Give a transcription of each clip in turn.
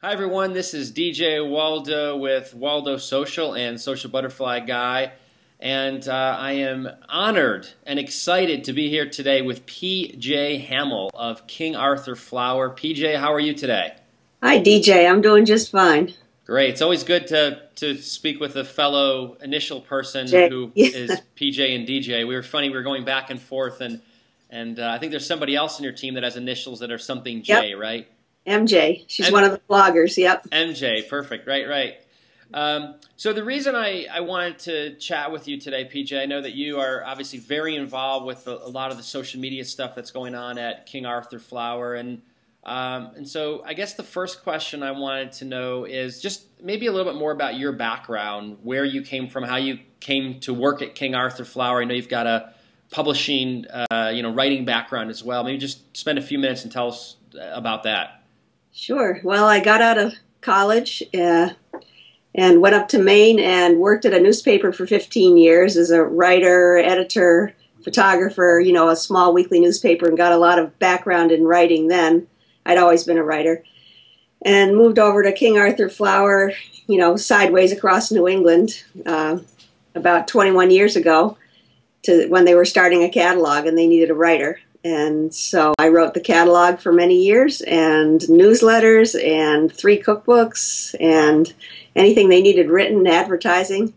Hi everyone, this is DJ Waldo with Waldo Social and Social Butterfly Guy, and I am honored and excited to be here today with PJ Hamill of King Arthur Flower. PJ, how are you today? Hi, DJ. I'm doing just fine. Great. It's always good to speak with a fellow initial person Jay. who Yeah. is PJ and DJ. We were going back and forth, and I think there's somebody else in your team that has initials that are something J, Yep. right? MJ. She's one of the bloggers. Yep. MJ, perfect, right. So the reason I wanted to chat with you today, PJ, I know that you are obviously very involved with a lot of the social media stuff that's going on at King Arthur Flower, and so I guess the first question I wanted to know is just maybe a little bit more about your background, where you came from, how you came to work at King Arthur Flower. I know you've got a publishing, writing background as well. Maybe just spend a few minutes and tell us about that. Sure. Well, I got out of college and went up to Maine and worked at a newspaper for 15 years as a writer, editor, photographer, a small weekly newspaper, and got a lot of background in writing then. I'd always been a writer. And moved over to King Arthur Flower, sideways across New England about 21 years ago to when they were starting a catalog and they needed a writer. And so I wrote the catalog for many years and newsletters and 3 cookbooks and anything they needed written, advertising.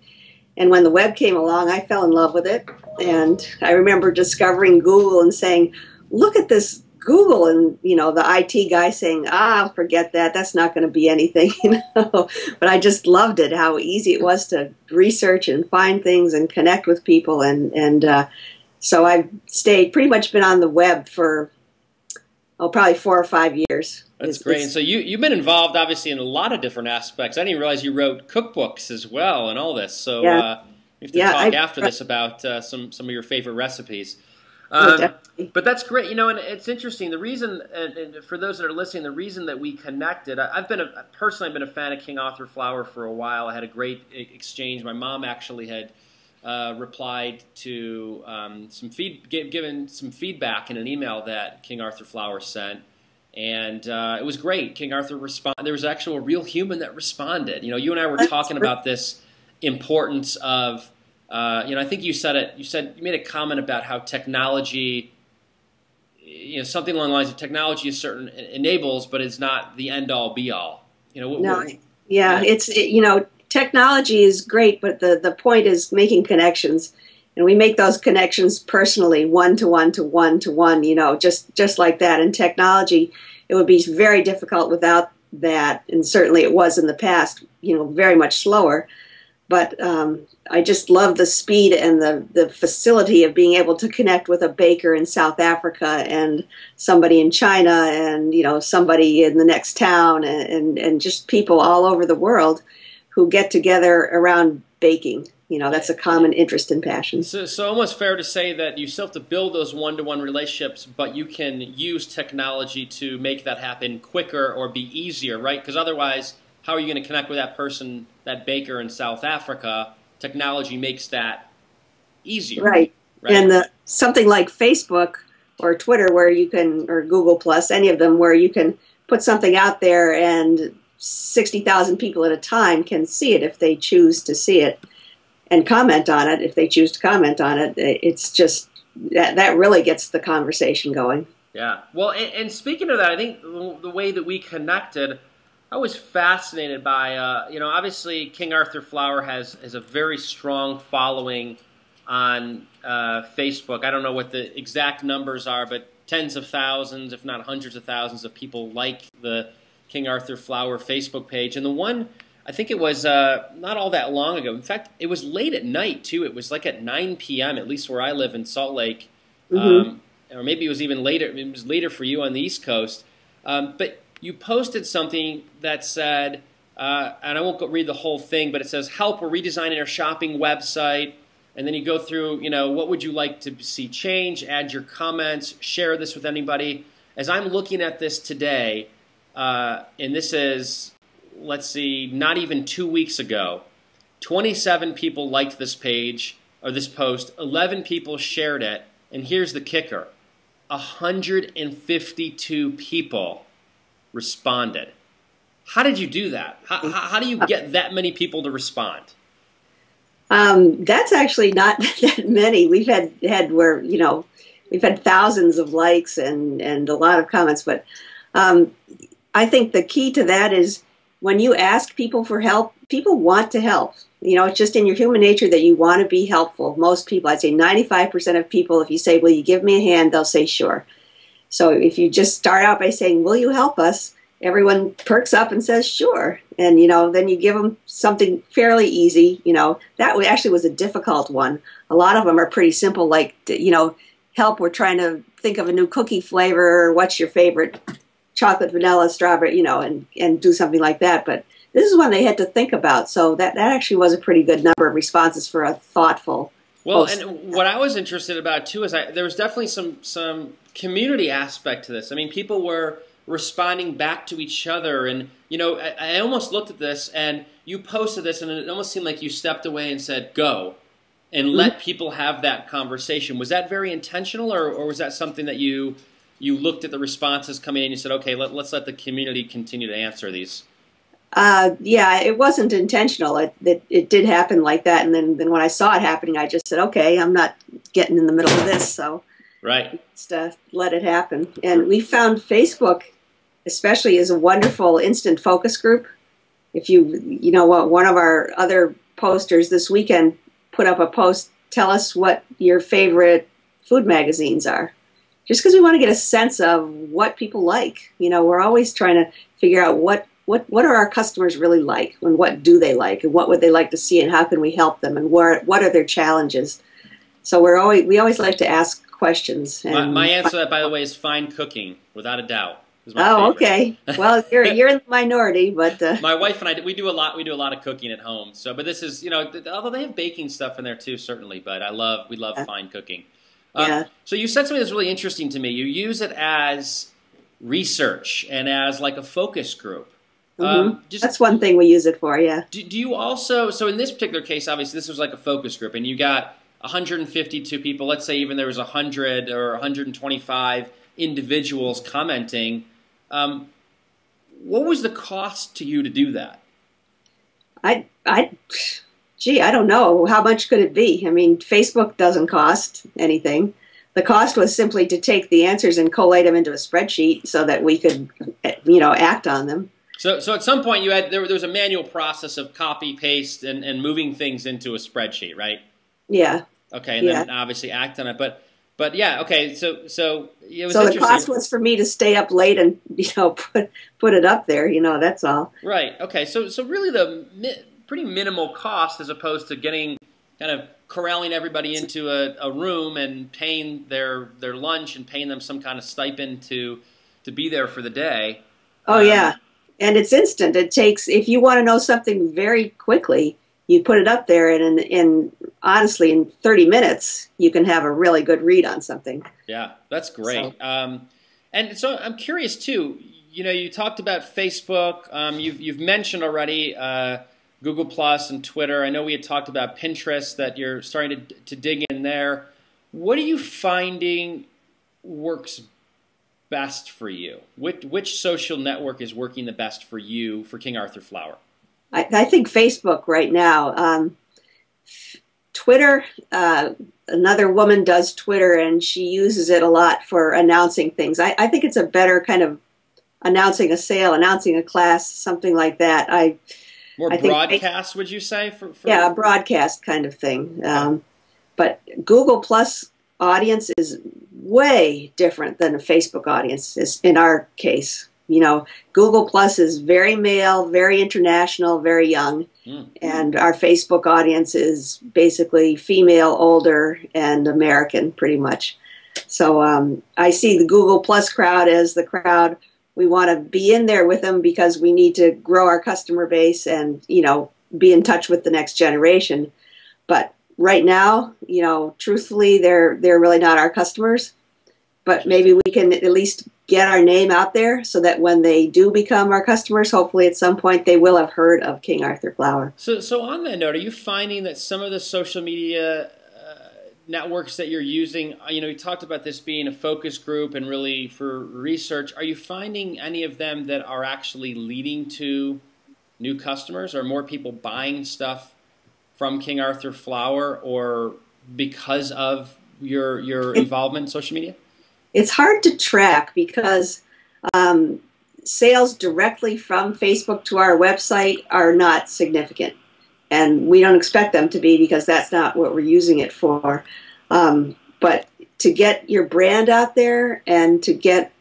And when the web came along, I fell in love with it. And I remember discovering Google and saying, look at this Google, and the IT guy saying, forget that, that's not going to be anything. But I just loved it, how easy it was to research and find things and connect with people, and so I've pretty much been on the web for probably 4 or 5 years. That's great. And so you've been involved obviously in a lot of different aspects. I didn't even realize you wrote cookbooks as well and all this. So yeah. We have to talk after this about some of your favorite recipes. But that's great, and it's interesting. The reason, and for those that are listening, the reason that we connected, personally I've been a fan of King Arthur Flower for a while. I had a great exchange. My mom actually had replied to given some feedback in an email that King Arthur Flower sent, and it was great. King Arthur there was actually a real human that responded. You and I were talking about this importance of. I think you said it. You made a comment about how technology, something along the lines of technology is enables, but it's not the end all be all. Technology is great, but the point is making connections, and we make those connections personally, one to one to one to one. Just like that. And technology, it would be very difficult without that, and certainly it was in the past. Very much slower. But I just love the speed and the facility of being able to connect with a baker in South Africa and somebody in China and, somebody in the next town and just people all over the world who get together around baking. That's a common interest and passion. So almost fair to say that you still have to build those one-to-one relationships, but you can use technology to make that happen quicker or be easier, right? Because otherwise, how are you going to connect with that person, that baker in South Africa? Technology makes that easier. Right. And something like Facebook or Twitter or Google Plus, any of them, where you can put something out there and 60,000 people at a time can see it if they choose to see it and comment on it if they choose to comment on it. It's just that really gets the conversation going. Yeah. Well, and speaking of that, I think the way that we connected, I was fascinated by, obviously King Arthur Flower has a very strong following on Facebook. I don't know what the exact numbers are, but tens of thousands, if not hundreds of thousands of people like the King Arthur Flower Facebook page. And the one, I think it was not all that long ago. In fact, it was late at night, too. It was like at 9 p.m., at least where I live in Salt Lake. Or maybe it was even later. It was later for you on the East Coast. But you posted something that said, and I won't read the whole thing, but it says, help, we're redesigning our shopping website. And then you go through, what would you like to see change, add your comments, share this with anybody. As I'm looking at this today, and this is, let's see, not even 2 weeks ago, 27 people liked this page, or this post, 11 people shared it, and here's the kicker, 152 people responded. How did you do that? How do you get that many people to respond? That's actually not that many. We've had where, we've had thousands of likes and a lot of comments, but I think the key to that is when you ask people for help, people want to help. It's just in your human nature that you want to be helpful. Most people, I'd say 95% of people, if you say, will you give me a hand, they'll say sure. So if you just start out by saying, will you help us? Everyone perks up and says, sure. And, then you give them something fairly easy. That actually was a difficult one. A lot of them are pretty simple, like, help, we're trying to think of a new cookie flavor. What's your favorite? Chocolate, vanilla, strawberry, and do something like that. But this is one they had to think about. So that actually was a pretty good number of responses for a thoughtful post. And what I was interested about, too, is there was definitely some community aspect to this. I mean, people were responding back to each other. And, I almost looked at this, and you posted this, and it almost seemed like you stepped away and said, go, and let people have that conversation. Was that very intentional, or was that something that you looked at the responses coming in and you said, okay, let's let the community continue to answer these? Yeah, it wasn't intentional. It did happen like that. And then when I saw it happening, I just said, okay, I'm not getting in the middle of this. So right. Just let it happen. And we found Facebook especially is a wonderful instant focus group. If one of our other posters this weekend put up a post, tell us what your favorite food magazines are. Just because we want to get a sense of what people like. We're always trying to figure out what are our customers really like, and what do they like, and what would they like to see, and how can we help them, and what are their challenges. So we always like to ask questions. And my answer to that, by the way, is fine cooking, without a doubt. Okay. Well, you're in the minority, but my wife and I we do a lot of cooking at home. So, but this is although they have baking stuff in there too, certainly. But we love fine cooking. Yeah. So you said something that's really interesting to me. You use it as research and as like a focus group. That's one thing we use it for, yeah. Do you also, so in this particular case, obviously this was like a focus group, and you got 152 people, let's say even there was 100 or 125 individuals commenting. What was the cost to you to do that? I don't know. How much could it be? I mean, Facebook doesn't cost anything. The cost was simply to take the answers and collate them into a spreadsheet so that we could, act on them. So at some point there was a manual process of copy, paste, and moving things into a spreadsheet, right? Yeah. Okay, and then obviously act on it. But yeah, okay. So it was interesting. So the cost was for me to stay up late and put it up there. That's all. Right. Okay. So really the pretty minimal cost as opposed to getting kind of corralling everybody into a room and paying their lunch and paying them some kind of stipend to be there for the day. Oh yeah, and it's instant. It takes, if you want to know something very quickly, you put it up there, and honestly, in 30 minutes, you can have a really good read on something. Yeah, that's great. And so I'm curious too. You talked about Facebook. You've mentioned already Google Plus and Twitter. I know we had talked about Pinterest, that you're starting to dig in there. What are you finding works best for you? Which social network is working the best for you for King Arthur Flour? I think Facebook right now. Twitter, another woman does Twitter, and she uses it a lot for announcing things. I think it's a better kind of announcing a sale, announcing a class, something like that. More broadcast, would you say? Yeah, a broadcast kind of thing. But Google Plus audience is way different than a Facebook audience in our case. Google Plus is very male, very international, very young. And our Facebook audience is basically female, older, and American, pretty much. So I see the Google Plus crowd as the crowd. We want to be in there with them because we need to grow our customer base and, be in touch with the next generation. But right now, truthfully, they're really not our customers. But maybe we can at least get our name out there so that when they do become our customers, hopefully at some point they will have heard of King Arthur Flour. So on that note, are you finding that some of the social media networks that you're using, you talked about this being a focus group and really for research. Are you finding any of them that are actually leading to new customers, or more people buying stuff from King Arthur Flour, or because of your involvement in social media? It's hard to track because sales directly from Facebook to our website are not significant. And we don't expect them to be because that's not what we're using it for. But to get your brand out there and to get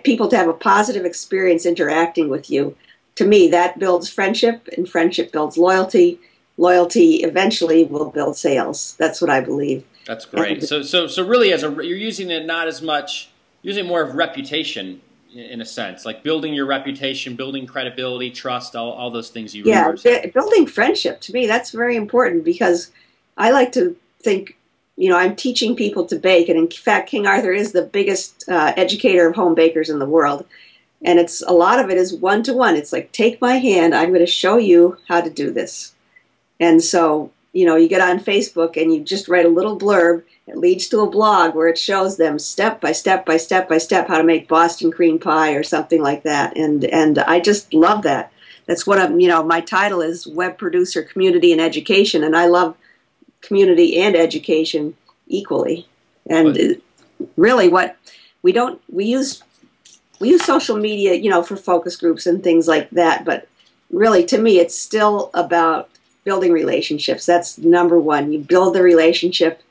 people to have a positive experience interacting with you, to me, that builds friendship, and friendship builds loyalty. Loyalty eventually will build sales. That's what I believe. That's great. So really, you're using it not as much, using more of reputation in a sense, like building your reputation, building credibility, trust, all those things you referred to. Building friendship, to me, that's very important because I like to think, I'm teaching people to bake, and in fact, King Arthur is the biggest educator of home bakers in the world. And a lot of it is one-to-one. It's like, take my hand, I'm going to show you how to do this. And so, you get on Facebook and you just write a little blurb. It leads to a blog where it shows them step by step by step by step how to make Boston cream pie or something like that. And I just love that. That's what my title is Web Producer, Community and Education, and I love community and education equally. And really, we use social media, for focus groups and things like that. But really, to me, it's still about building relationships. That's number one. You build the relationship,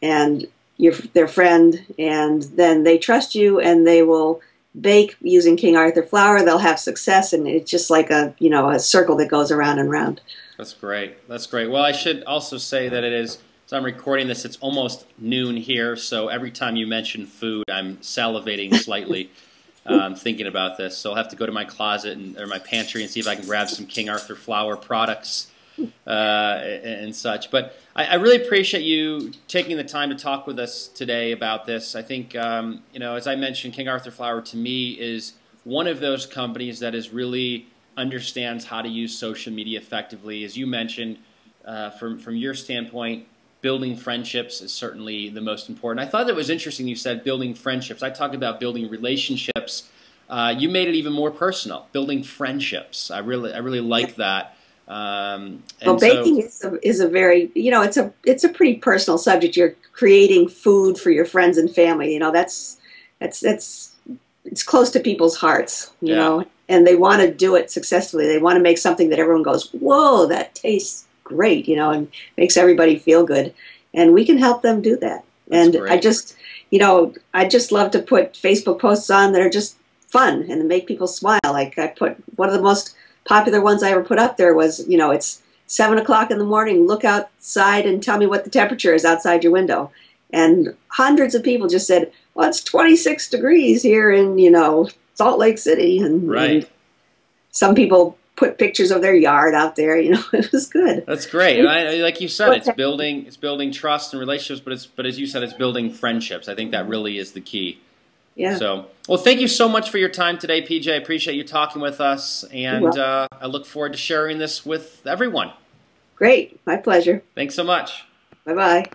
and you're their friend, and then they trust you, and they will bake using King Arthur flour. They'll have success, and it's just like a circle that goes around and around. That's great. That's great. Well, I should also say that as I'm recording this, it's almost noon here, so every time you mention food, I'm salivating slightly. Thinking about this, so I'll have to go to my closet or my pantry and see if I can grab some King Arthur flour products and such. But I really appreciate you taking the time to talk with us today about this. I think, as I mentioned, King Arthur Flour to me is one of those companies that really understands how to use social media effectively. As you mentioned, from your standpoint, building friendships is certainly the most important. I thought that was interesting you said building friendships. I talk about building relationships. You made it even more personal, building friendships. I really like that. Baking is a very, it's a pretty personal subject. You're creating food for your friends and family. It's close to people's hearts, you know, and they want to do it successfully. They want to make something that everyone goes, whoa, that tastes great, and makes everybody feel good. And we can help them do that. And I just love to put Facebook posts on that are just fun and make people smile. Like I put one of the most popular ones I ever put up there was, it's 7 o'clock in the morning, look outside and tell me what the temperature is outside your window. And hundreds of people just said, well, it's 26 degrees here in, Salt Lake City. And some people put pictures of their yard out there. It was good. That's great. Like you said, it's building trust and relationships, but as you said, it's building friendships. I think that really is the key. Yeah. So, well, thank you so much for your time today, PJ. I appreciate you talking with us, and I look forward to sharing this with everyone. Great. My pleasure. Thanks so much. Bye-bye.